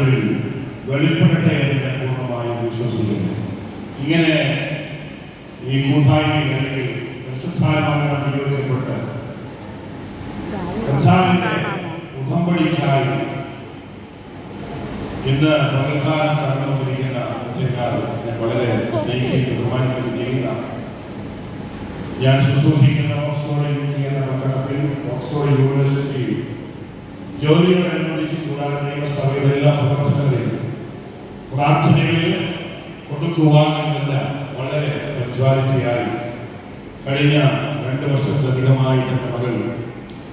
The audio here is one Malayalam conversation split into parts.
നടുവിൽ വെളിപ്പെടട്ടെ എന്ന് ഞാൻ പൂർണ്ണമായും വിശ്വസിക്കുന്നു. ഇങ്ങനെ ഈ കൂട്ടായ്മയിൽ അല്ലെങ്കിൽ പരിശുദ്ധാത്മാവിനാൽ നിയോഗിക്കപ്പെട്ട് കർത്താവിന്റെ ഉടമ്പടിക്കായി ഇന്ന് പകൽക്കാലം കടന്നു വന്നിരിക്കുന്ന ഞാൻ വളരെ സ്നേഹിക്കുകയും ബഹുമാനിക്കുകയും ചെയ്യുന്ന ഞാൻ ശുശ്രൂഷിക്കുന്ന ഓക്സ്ഫോർഡ് യുകെ എന്ന പട്ടണത്തിൽ ഓക്സ്ഫോർഡ് യൂണിവേഴ്സിറ്റി ജോലികളനുസരിച്ച് കൂടാതെ നിയമസഭയുടെ എല്ലാ പ്രവർത്തനങ്ങളിലും പ്രാർത്ഥനകളിൽ കൊടുക്കുവാനുള്ള വളരെ പഞ്ച്വാലിറ്റിയായി കഴിഞ്ഞ 2 വർഷത്തിലധികമായി എൻ്റെ മകൾ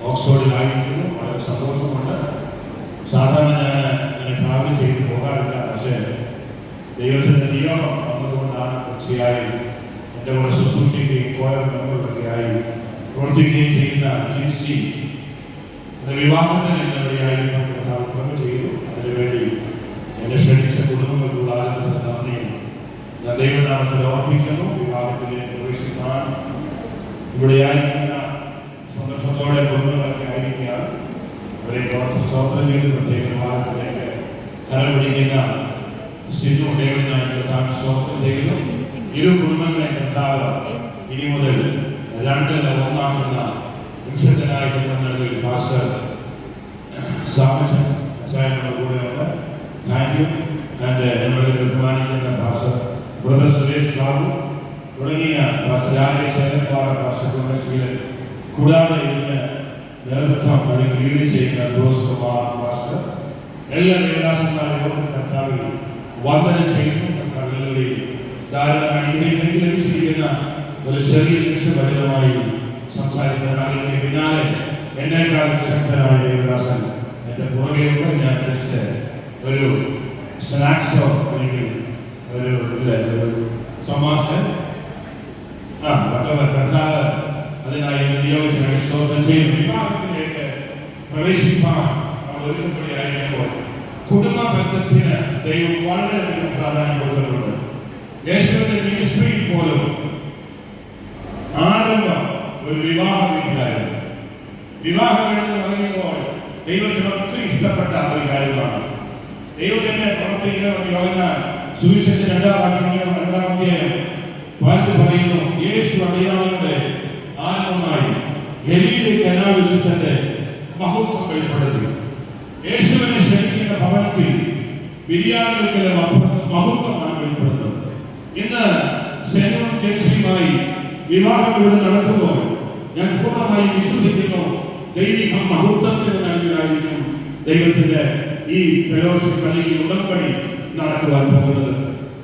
ഓക്സ്ഫോർഡിലായിരിക്കുന്നു. വളരെ സന്തോഷമുണ്ട്. സാധാരണ ഞാൻ അങ്ങനെ ട്രാവൽ ചെയ്ത് പോകാറില്ല. പക്ഷേ ദൈവത്തിൻ്റെ നിയമം വന്നതുകൊണ്ടാണ് തീർച്ചയായും എൻ്റെ കൂടെ ശുശ്രൂഷിക്കുകയും കോയർ മെമ്പറുമൊക്കെയായി പ്രവർത്തിക്കുകയും ചെയ്യുന്ന ജിൻസി വിവാഹത്തിന് എന്നവിടെയായിരുന്നു കർത്താവ് ക്രമ ചെയ്തു. അതിനുവേണ്ടി എന്നെ ക്ഷണിച്ച കുടുംബങ്ങൾക്കുള്ള ആരംഭത്തിന് നന്ദിയും ഞാൻ ദൈവനാമത്തിൽ ഓർപ്പിക്കുന്നു. വിവാഹത്തിലെ പ്രവേശിക്കാൻ ഇവിടെയായിരിക്കുന്ന സന്തോഷത്തോടെ കുടുംബങ്ങളൊക്കെ ആയിരിക്കുകയാണ്. അവരെ ഓർത്ത് സ്തോത്രം ചെയ്ത് പ്രത്യേക വിവാഹത്തിലേക്ക് കരം പിടിക്കുന്ന സിജു ദൈവനായി കർത്താവ് സ്തോത്രം ചെയ്യുന്നു. ഇരു കുടുംബങ്ങളെ കർത്താവ് ഇനി മുതൽ 2-1 നിമിഷത്തിനായി കുടുംബങ്ങളിൽ പാസ്റ്റർ സാമച്ചൻ അച്ചായനോട് കൂടെയുണ്ട്. Thank you. ആൻഡ് എന്നോട് ബഹുമാനിക്കുന്ന പാസ്റ്റർ ബ്രദർ സുരേഷ് ബാബു തുടങ്ങിയ പാസ്റ്റർ രാജേശ്വരപ്പാറ പാസ്റ്റർ കുമാരശീലൻ കൂടാതെ ഇതിന് നേതൃത്വം അല്ലെങ്കിൽ ലീഡ് ചെയ്യുന്ന ജോസ് കുമാർ പാസ്റ്റർ എല്ലാ ദേവദാസന്മാരെയും കർത്താവിൽ വന്ദനം ചെയ്യുന്നു. കർത്താവിൽ ധാരാളമായി ലഭിച്ചിരിക്കുന്ന ഒരു ചെറിയ നിമിഷപരിതമായി സംസാരിക്കുന്ന ആളുകളുടെ പിന്നാലെ എന്നേക്കാൾ ശക്തനായ ദേവദാസൻ എൻ്റെ പുറകെയുണ്ട്. ഞാൻ ജസ്റ്റ് ഒരു സ്നാക്സോ അല്ലെങ്കിൽ ഒരു സമാസം കർത്താവ് അതിനായി നിയോഗിച്ച് സ്തോത്രം ചെയ്യും. വിവാഹത്തിലേക്ക് പ്രവേശിക്കാൻ നമ്മൾ ഒരുക്കപ്പെടുകയായിരിക്കുമ്പോൾ കുടുംബ ബന്ധത്തിന് ദൈവം വളരെയധികം പ്രാധാന്യം കൊടുത്തിട്ടുണ്ട്. യേശുവിന്റെ മിനിസ്ട്രിയിൽ പോലും ആരംഭം ഒരു വിവാഹ വീട്ടിലായിരുന്നു. വിവാഹം എന്ന് പറയുമ്പോൾ ദൈവത്തിന് ഒത്തിരി ഇഷ്ടപ്പെട്ട ഒരു കാര്യമാണ്. ദൈവത്തിന്റെ പ്രവർത്തിക്കുന്ന യോഹന്നാൻ സുവിശേഷം 2-ാം അധ്യായം പറയുന്നു, യേശു അടയാളങ്ങളുടെ ആരംഭമായി ഗലീലയിൽ കനാ വെച്ച് തന്റെ മഹത്വം വെളിപ്പെടുത്തി. യേശുവിനെ ക്ഷണിക്കുന്ന ഭവനത്തിൽ ബിരിയാണികൾക്കുള്ള മഹത്വമാണ് വെളിപ്പെടുന്നത്. ഇന്ന് സേനവും ജൻസിയുമായി വിവാഹം ഇവിടെ നടക്കുമ്പോൾ ഞാൻ പൂർണ്ണമായി വിശ്വസിക്കുന്നു ദൈവിക മഹത്വത്തിന് നൽകിയായിരിക്കും ദൈവത്തിന്റെ ഈ ഫെലോഷിപ്പ് അല്ലെങ്കിൽ ഉടമ്പടി നടക്കുവാൻ പോകുന്നത്.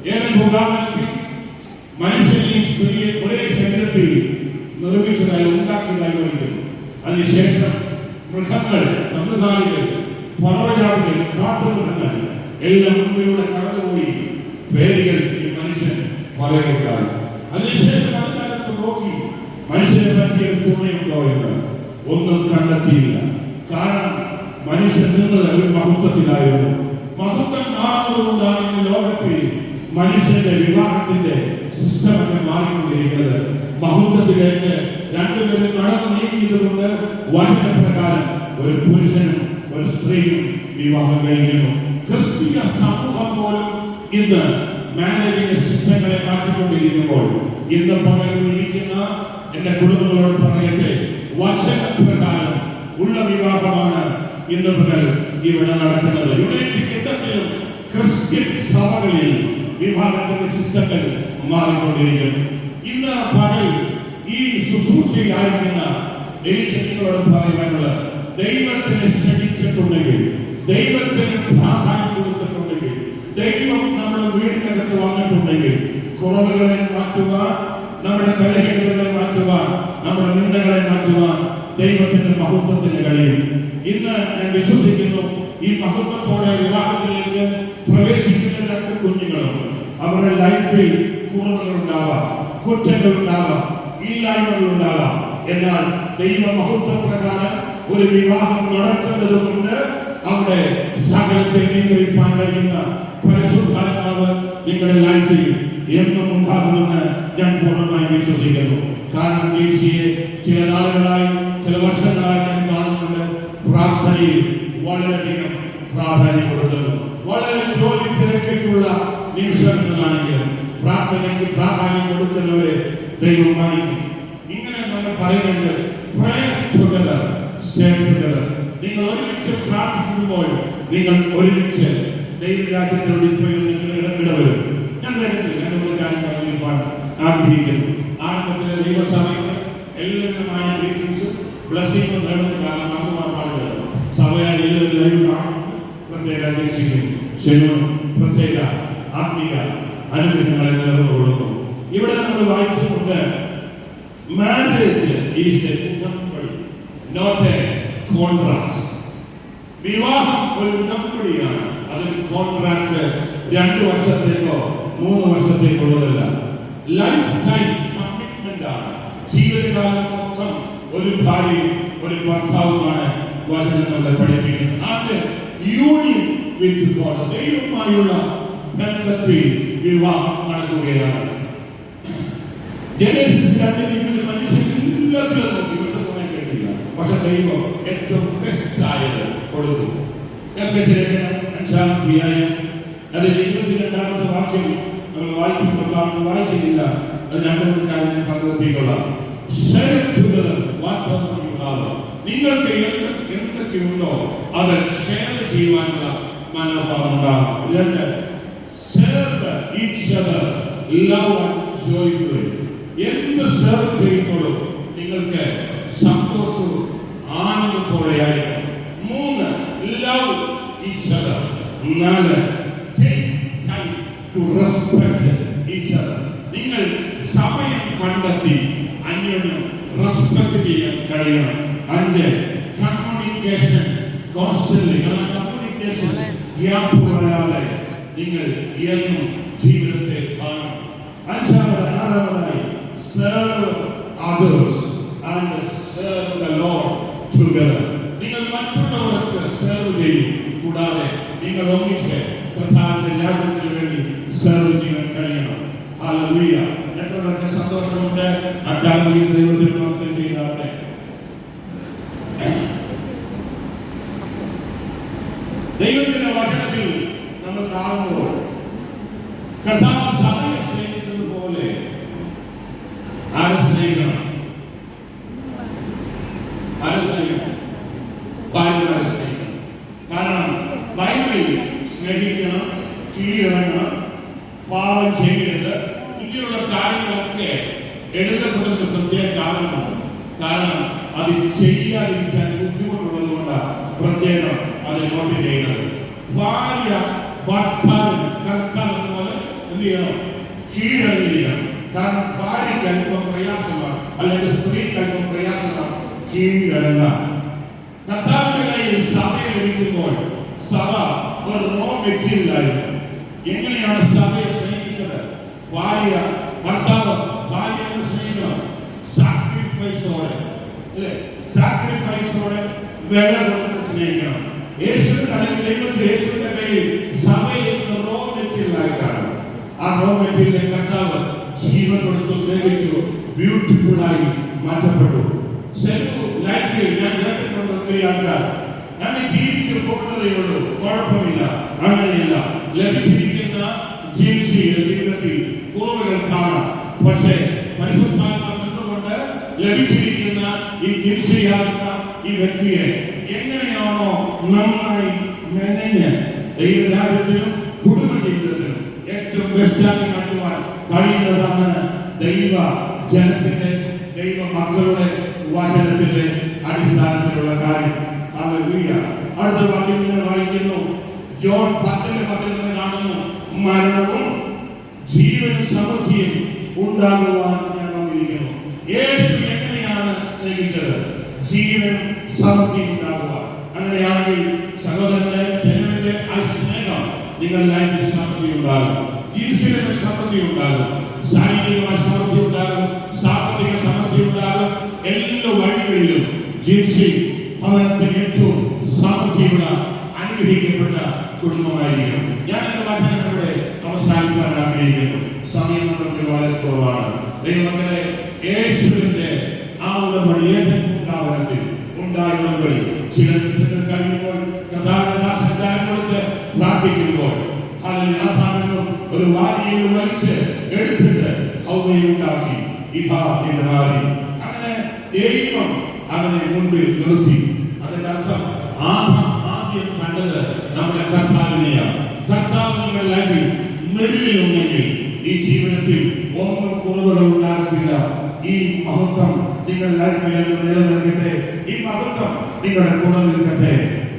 ഏതൊരു ഭൂഗാമനത്തിൽ മനുഷ്യനെയും സ്ത്രീയെ ഒരേ ശരീരത്തിൽ നിർമ്മിച്ചതായി ഉണ്ടാക്കിയതായി പഠിക്കുന്നു. അതിനുശേഷം മൃഗങ്ങൾ, കന്നുകാലികൾ, പറവജാതികൾ, കാട്ടുമൃഗങ്ങൾ എല്ലാം മുമ്പിലൂടെ കടന്നുപോയി പേരുകൾ ഈ മനുഷ്യൻ പറയുകയുണ്ടായി. അതിനുശേഷം അതിനകത്ത് നോക്കി മനുഷ്യനെ പറ്റിയ തുണയുണ്ടോ എന്ന് ഒന്നും കണ്ടെത്തിയില്ല. കാരണം മനുഷ്യൻ നിന്നത് ഒരു മഹത്വത്തിലായിരുന്നു. മഹത്വം മാറുന്നതുകൊണ്ടാണ് ഇന്ന് ലോകത്തിൽ മനുഷ്യന്റെ വിവാഹത്തിന്റെ സിസ്റ്റമൊക്കെ മാറിക്കൊണ്ടിരിക്കുന്നത്. മഹത്വത്തിലേക്ക് രണ്ടുപേരും നടന്നു നീങ്ങിയതുകൊണ്ട് വചനപ്രകാരം ഒരു പുരുഷനും ഒരു സ്ത്രീയും വിവാഹം കഴിക്കുന്നു. ക്രിസ്തീയ സമൂഹം പോലും ഇന്ന് മാനേജിംഗ് സിസ്റ്റങ്ങളെ മാറ്റിക്കൊണ്ടിരിക്കുമ്പോൾ ഇന്ന് പകർന്നിരിക്കുന്ന എന്റെ കുടുംബങ്ങളോട് പറയട്ടെ, വചനപ്രകാരം ഉള്ള വിവാഹമാണ് ഇന്ന് പകൽ ഇവിടെ നടക്കുന്നത്. യുണൈറ്റഡ് കിങ്ഡത്തിലും ക്രിസ്ത്യൻ സഭകളിൽ വിവാഹത്തിന്റെ സിസ്റ്റങ്ങൾ മാറിക്കൊണ്ടിരിക്കുന്നു. ഇന്ന് പകൽ ഈ ശുശ്രൂഷയിലായിരിക്കുന്ന എനിക്ക് നിങ്ങളോട് പറയാനുള്ളത്, ദൈവത്തിന് ക്ഷണിച്ചിട്ടുണ്ടെങ്കിൽ, ദൈവത്തിന് പ്രാധാന്യം കൊടുത്തിട്ടുണ്ടെങ്കിൽ, ദൈവം നമ്മുടെ വീടിനകത്ത് വന്നിട്ടുണ്ടെങ്കിൽ കുറവുകളെ മാറ്റുവാൻ, നമ്മുടെ ബലഹീനതകളെ മാറ്റുവാൻ, നമ്മുടെ നിന്ദകളെ മാറ്റുവാൻ ദൈവത്തിന്റെ മഹത്വത്തിന് കഴിയും. ഇന്ന് ഞാൻ വിശ്വസിക്കുന്നു ഈ മഹത്വത്തോടെ വിവാഹത്തിലേക്ക് പ്രവേശിക്കുന്ന 2 കുഞ്ഞുങ്ങളും അവരുടെ ലൈഫിൽ കുറവുകളുണ്ടാവാം, കുറ്റങ്ങളുണ്ടാവാം, ഇല്ലായ്മകളുണ്ടാവാം. എന്നാൽ ദൈവ മഹത്വപ്രകാരം ഒരു വിവാഹം നടക്കുന്നതുകൊണ്ട് അവിടെ സകലത്തെ നിയന്ത്രിക്കാൻ കഴിയുന്ന പരിശുദ്ധാത്മാവ് നിങ്ങളുടെ ലൈഫിൽ എന്നും ഉണ്ടാകുമെന്ന് ഞാൻ പൂർണ്ണമായി വിശ്വസിക്കുന്നു. കാരണം ദേശീയ ചില നാളുകളായി, ചില വർഷങ്ങളായി ഞാൻ കാണുന്നുണ്ട് പ്രാർത്ഥനയിൽ വളരെയധികം പ്രാധാന്യം കൊടുക്കുന്നു. വളരെ ജോലി തിരക്കിട്ടുള്ള നിമിഷങ്ങളാണെങ്കിലും പ്രാർത്ഥനയ്ക്ക് പ്രാധാന്യം കൊടുക്കുന്നവരെ ദൈവം മാനിക്കും. ഇങ്ങനെ നമ്മൾ പറയുന്നത് prayer together, stay together. നിങ്ങൾ ഒരുമിച്ച് പ്രാർത്ഥിക്കുമ്പോൾ നിങ്ങൾ ഒരുമിച്ച് ദൈവരാജ്യത്തോട് ഇടവരും. ഞാൻ ഒരു കാര്യം പറഞ്ഞിരിക്കാൻ ആഗ്രഹിക്കുന്നു. ആരംഭത്തിലെ ദൈവസഭയ്ക്ക് എല്ലാവരുമായ ഗ്രീറ്റിംഗ്സും ബ്ലെസ്സിങ്ങും നേടുന്ന കാരണം മറന്നുപോകാൻ പാടില്ല. സഭയായ എല്ലാവരും ലൈവ് കാണുന്നു. പ്രത്യേക ശരിയും പ്രത്യേക ആത്മീയ അനുഗ്രഹങ്ങളെ നേർന്നുകൊള്ളുന്നു. ഇവിടെ നമ്മൾ വായിക്കുന്നുണ്ട് marriage is a ഉടമ്പടി, not a contract. വിവാഹം ഒരു ഉടമ്പടിയാണ്. അതൊരു കോൺട്രാക്ട് 2 വർഷത്തേക്കോ 3 വർഷത്തേക്കോ ഉള്ളതല്ല. ലൈഫ് ടൈം കമ്മിറ്റ്മെന്റ് ആണ്. ജീവിതകാലം മൊത്തം ഒരു ഭാര്യയും ഒരു ഭർത്താവുമാണ് വചനം നമ്മളെ പഠിപ്പിക്കുന്നത്. അത് യൂണിയൻ വിത്ത് ഗോഡ്, ദൈവവുമായുള്ള ബന്ധത്തിൽ വിവാഹം നടക്കുകയാണ്. ജനസിസ് 2 മനുഷ്യൻ എല്ലാത്തിലും നോക്കി വിഷമം കേട്ടില്ല. പക്ഷെ ദൈവം ഏറ്റവും ബെസ്റ്റ് ആയത് കൊടുത്തു. അഞ്ചാം അധ്യായം അതിന്റെ 22ാമത്തെ വാക്യം നമ്മൾ വായിക്കുന്നില്ല. അത് 2 കാര്യം പങ്കെടുത്തിക്കൊള്ളാം. നിങ്ങൾക്ക് എന്തൊക്കെയുണ്ടോ അത് ഷെയർ ചെയ്യുവാനുള്ള മനോഭാവം ഉണ്ടാകും. 2, serve each other, love and joyfully. എന്ത് സെർവ് ചെയ്യുമ്പോഴും നിങ്ങൾക്ക് സന്തോഷവും ആനന്ദത്തോടെയായിരിക്കും. 3, love each other. 4, take time to respect each other. നിങ്ങൾ സമയം കണ്ടെത്തി അന്യോന്യം റെസ്പെക്ട് ചെയ്യാൻ കഴിയണം. 5, കമ്മ്യൂണിക്കേഷൻ കോൺസ്റ്റന്റ്ലി. കമ്മ്യൂണിക്കേഷൻ ഗ്യാപ്പ് വരാതെ നിങ്ങൾ എന്നും ജീവിതത്തെ കാണണം. 6, serve others and serve the Lord together. നിങ്ങൾ മറ്റുള്ളവർക്ക് സെർവ് ചെയ്യും. കൂടാതെ നിങ്ങൾ ഒന്നിച്ച് കർത്താവിന്റെ രാജ്യത്തിന് വേണ്ടി സെർവ് ചെയ്യാൻ കഴിയണം. ഹല്ലേലൂയ. എത്രയൊക്കെ സന്തോഷമുണ്ട് അക്കാലത്തിൽ ദൈവത്തിൽ പ്രവർത്തനം ചെയ്യുന്നവരെ. ദൈവത്തിന്റെ വചനത്തിൽ നമ്മൾ കാണുമ്പോൾ കർത്താവ് സഭയെ സ്നേഹിച്ചതുപോലെ ആരെ സ്നേഹിക്കണം? ഭാര്യമാരെ സ്നേഹിക്കണം. കാരണം ബൈബിളിൽ സ്നേഹിക്കണം, കീഴടങ്ങണം, പാപം ചെയ്യരുത്, ഇങ്ങനെയുള്ള കാര്യങ്ങളൊക്കെ എഴുതപ്പെടുന്ന പ്രത്യേക കാരണമാണ്. കാരണം അത് ചെയ്യാതിരിക്കാൻ ബുദ്ധിമുട്ടുള്ളത് കൊണ്ടാണ് പ്രത്യേകം അത് നോട്ട് ചെയ്യുന്നത്. ഭാര്യ ഭർത്താവിന് കർത്താവ് പോലെ എന്ത് ചെയ്യണം? കീഴടങ്ങിയിരിക്കണം. കാരണം ഭാര്യയ്ക്ക് അല്പം പ്രയാസമാണ്, അല്ലെങ്കിൽ സ്ത്രീക്ക് അല്പം പ്രയാസമാണ് കീഴടങ്ങാൻ. കർത്താവിന്റെ കയ്യിൽ സഭയെ ലഭിക്കുമ്പോൾ സഭ ഒരു റോ മെറ്റീരിയലായിരുന്നു. എങ്ങനെയാണ് സഭയെ സ്നേഹിച്ചത്? ഭാര്യ ഭർത്താവ് ഭാര്യയെ സ്നേഹിക്കണം. സാക്രിഫൈസോടെ, സാക്രിഫൈസോടെ വില കൊടുത്ത് സ്നേഹിക്കണം. യേശുവിന്റെ കയ്യിൽ സഭയെ റോ മെറ്റീരിയലായിട്ടാണ്. ആ റോ മെറ്റീരിയൽ കർത്താവ് ജീവൻ കൊടുത്തു സ്നേഹിച്ചു, ബ്യൂട്ടിഫുൾ ആയി മാറ്റപ്പെട്ടു. ലൈഫിൽ ഞാൻ കേട്ടിട്ടുണ്ട് ഒത്തിരി ആൾക്കാർ അങ്ങനെ ജീവിച്ചു പോകുന്നതേ ഉള്ളൂ, കുഴപ്പമില്ല. അങ്ങനെയല്ല. ലഭിച്ചിരിക്കുന്ന ജീവിതത്തിൽ കുറവുകൾ കാണാം. പക്ഷേ പരിശുദ്ധാത്മാവ് നിന്നുകൊണ്ട് ലഭിച്ചിരിക്കുന്ന ഈ ജിൻസിയാകുന്ന ഈ വ്യക്തിയെ എങ്ങനെയാണോ നന്നായി മെനഞ്ഞ് ദൈവരാജ്യത്തിനും കുടുംബ ജീവിതത്തിനും ഏറ്റവും ബെസ്റ്റാക്കി മാറ്റുവാൻ കഴിയുന്നതാണ് ദൈവ ജനത്തിന്റെ, ദൈവ മക്കളുടെ വചനത്തിന്റെ അടിസ്ഥാനത്തിലുള്ള കാര്യം. ഹല്ലേലൂയ. അടുത്ത വാക്യം ഇങ്ങനെ വായിക്കുന്നു. ജോൺ 10:10 കാണുന്നു, മരണവും ജീവനും സമൃദ്ധിയും ഉണ്ടാകുവാൻ ഞാൻ വന്നിരിക്കുന്നു. യേശു എങ്ങനെയാണ് സ്നേഹിച്ചത്? ജീവൻ സമൃദ്ധി ഉണ്ടാകുവാൻ. അങ്ങനെയാണെങ്കിൽ സഹോദരന്റെ ജനത്തിന്റെ ആ സ്നേഹം നിങ്ങളുടെ ലൈഫിൽ സമൃദ്ധി ഉണ്ടാകും. ജീവിതത്തിൽ സമൃദ്ധി ഉണ്ടാകും. ശാരീരികമായ സമൃദ്ധി ഉണ്ടാകും. സാമ്പത്തിക സമൃദ്ധി ഉണ്ടാകും. എല്ലാ വഴികളിലും ജീവിതത്തിൽ ഭവനത്തിൽ ഏറ്റവും സമൃദ്ധിയുള്ള അനുഗ്രഹിക്കപ്പെട്ട കുടുംബമായിരിക്കും. ഞാൻ എന്റെ വചനങ്ങളുടെ അവസാനിക്കാൻ ആഗ്രഹിക്കുന്നു. സമയം നമുക്ക് വളരെ കുറവാണ്. ദൈവമക്കളെ, യേശുവിന്റെ ആ ഉടമ്പടി ഉണ്ടായ ഉടമ്പടി ചില നിമിഷങ്ങൾ കഴിയുമ്പോൾ കഥാദാസൻ കൊടുത്ത് പ്രാർത്ഥിക്കുമ്പോൾ ഒരു വാരിയിൽ വലിച്ച് എടുത്തിട്ട് ഹൗവയെ ഉണ്ടാക്കി. ഇതാ എന്റെ നാരി. അങ്ങനെ ദൈവം അവനെ മുൻപിൽ നിർത്തി. അതിന്റെ അർത്ഥം ആദ്യം കണ്ടത് നമ്മുടെ കർത്താവിനെയാണ്. കർത്താവ് നിങ്ങളുടെ ലൈഫിൽ മിഡിലുണ്ടെങ്കിൽ ഈ ജീവിതത്തിൽ ഒന്നും കുറവുകൾ ഉണ്ടാകത്തില്ല. ഈ മഹത്വം നിങ്ങളുടെ ലൈഫിൽ നിലനിൽക്കട്ടെ. ഈ മഹത്വം നിങ്ങളുടെ കൂടെ നിൽക്കട്ടെ.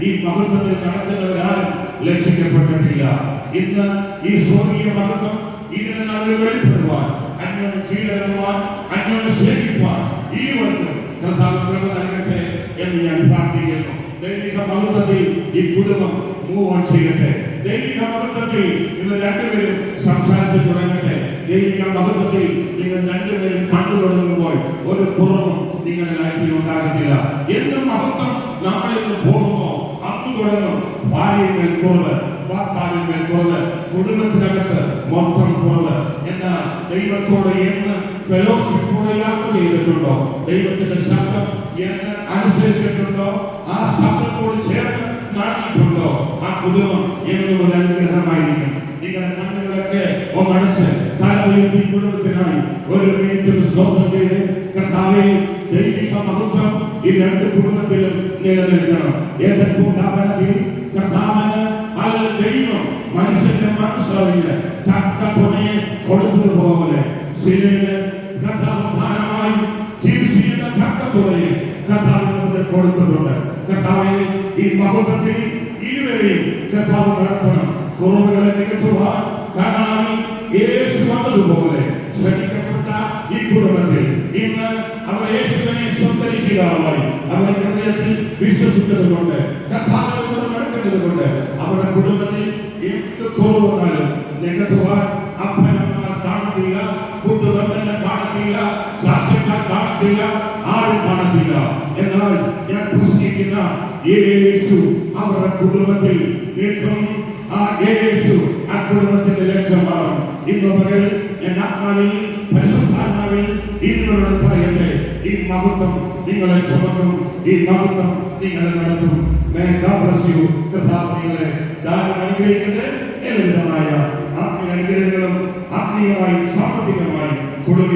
ഈ മഹത്വത്തിൽ നടക്കുന്നവരാരും ലക്ഷിക്കപ്പെട്ടിട്ടില്ല. ഇന്ന് ഈ സ്വർഗീയ മഹത്വം ഇതിനെ നമ്മൾ വെളിപ്പെടുവാൻ, അന്യോന്യം കീഴടങ്ങുവാൻ, അന്യോന്യം സ്നേഹിക്കുവാൻ ഇരുവർക്കും കർത്താവ് കൃപ നൽകട്ടെ എന്ന് ഞാൻ പ്രാർത്ഥിക്കുന്നു. ദൈവിക മഹത്വത്തിൽ ഈ കുടുംബം മൂവ് ഓൺ ചെയ്യട്ടെ. ദൈവിക മഹത്വത്തിൽ നിങ്ങൾ രണ്ടുപേരും സംസാരിച്ചു തുടങ്ങട്ടെ. ദൈവിക മഹത്വത്തിൽ നിങ്ങൾ രണ്ടുപേരും കണ്ടു തുടങ്ങുമ്പോൾ ഒരു കുറവും നിങ്ങളുടെ ലൈഫിൽ ഉണ്ടാകത്തില്ല. എന്ത് മഹത്വം നമ്മളിൽ നിന്ന് പോകുമോ അന്ന് തുടങ്ങും ഭാര്യയിൽ കുറവ്, ഭർത്താവിന്മേൽ കുറവ്, കുടുംബത്തിനകത്ത് മൊത്തം കുറവ്. എന്നാൽ ദൈവത്തോട് എന്ന് ഫെലോഷിപ്പോടെ യാത്ര ചെയ്തിട്ടുണ്ടോ, ദൈവത്തിന്റെ ശബ്ദം എന്ന് അനുസരിച്ചിട്ടുണ്ടോ, ആ ശബ്ദത്തോട് ചേർന്ന് നടന്നിട്ടുണ്ടോ, ആ കുടുംബം എന്നും ഒരു അനുഗ്രഹമായിരിക്കും. നിങ്ങളുടെ കണ്ണുകളൊക്കെ ഒന്നടച്ച് തല ഉയർത്തി കുടുംബത്തിനായി ഒരു മിനിറ്റ് സ്തോത്രം ചെയ്ത് കർത്താവേ, ദൈവിക മഹത്വം ഈ രണ്ട് കുടുംബത്തിലും നിലനിൽക്കണം. ഏതൊക്കെ ഉണ്ടാവണമെങ്കിൽ കർത്താവിന് അല്ലെങ്കിൽ ദൈവം മനുഷ്യന്റെ മനസ്സറിഞ്ഞ് തക്ക തുണയെ കൊടുത്തതുപോലെ സിനിമ കഥാപ്രധാനമായി ജീവിത തക്ക തുണയെ കഥാവിനെ കൊടുത്തിട്ടുണ്ട്. കർത്താവെ, ഈ മഹത്വത്തിൽ ഇരുവരെയും കർത്താവ് നടത്തണം. കുറവുകളെ നികത്തുവാൻ കർത്താവിൽ യേശു വന്നതുപോലെ ശ്രമിക്കപ്പെട്ട ഈ കുടുംബത്തിൽ ഇന്ന് അവർ യേശുവിനെ സ്വന്തരിശിതാവായി അവരുടെ ഹൃദയത്തിൽ വിശ്വസിച്ചതുകൊണ്ട് കർത്താവിനോട് നടക്കുന്നതുകൊണ്ട് അവരുടെ കുടുംബത്തിൽ എന്ത് കുറവുണ്ടാലും നികത്തുവാൻ അപ്പനമ്മമാർ കാണത്തില്ല, കുടുംബങ്ങൾ കാണത്തില്ല, സാക്ഷ്യക്കാർ കാണത്തില്ല, ആരും കാണത്തില്ല. എന്നാൽ ഞാൻ പ്രസംഗിക്കുന്ന യേശു അവരുടെ കുടുംബത്തിൽ നിൽക്കും. ആ യേശു ആ കുടുംബത്തിന്റെ ലക്ഷ്യമാണ്. ഇന്ന് പകൽ എന്റെ ആത്മാവിൽ പരിശുദ്ധാത്മാവിൽ ഇരുവരോട് പറയട്ടെ, ഈ മഹത്വം നിങ്ങളെ ചുമക്കും, ഈ മഹത്വം നിങ്ങളെ നടത്തും. കർത്താവിനെ ദാനം അനുഗ്രഹിക്കുന്നത് എല്ലാവിധമായ ആത്മീയ അനുഗ്രഹങ്ങളും ആത്മീയമായും സാമ്പത്തികമായും കുടുംബ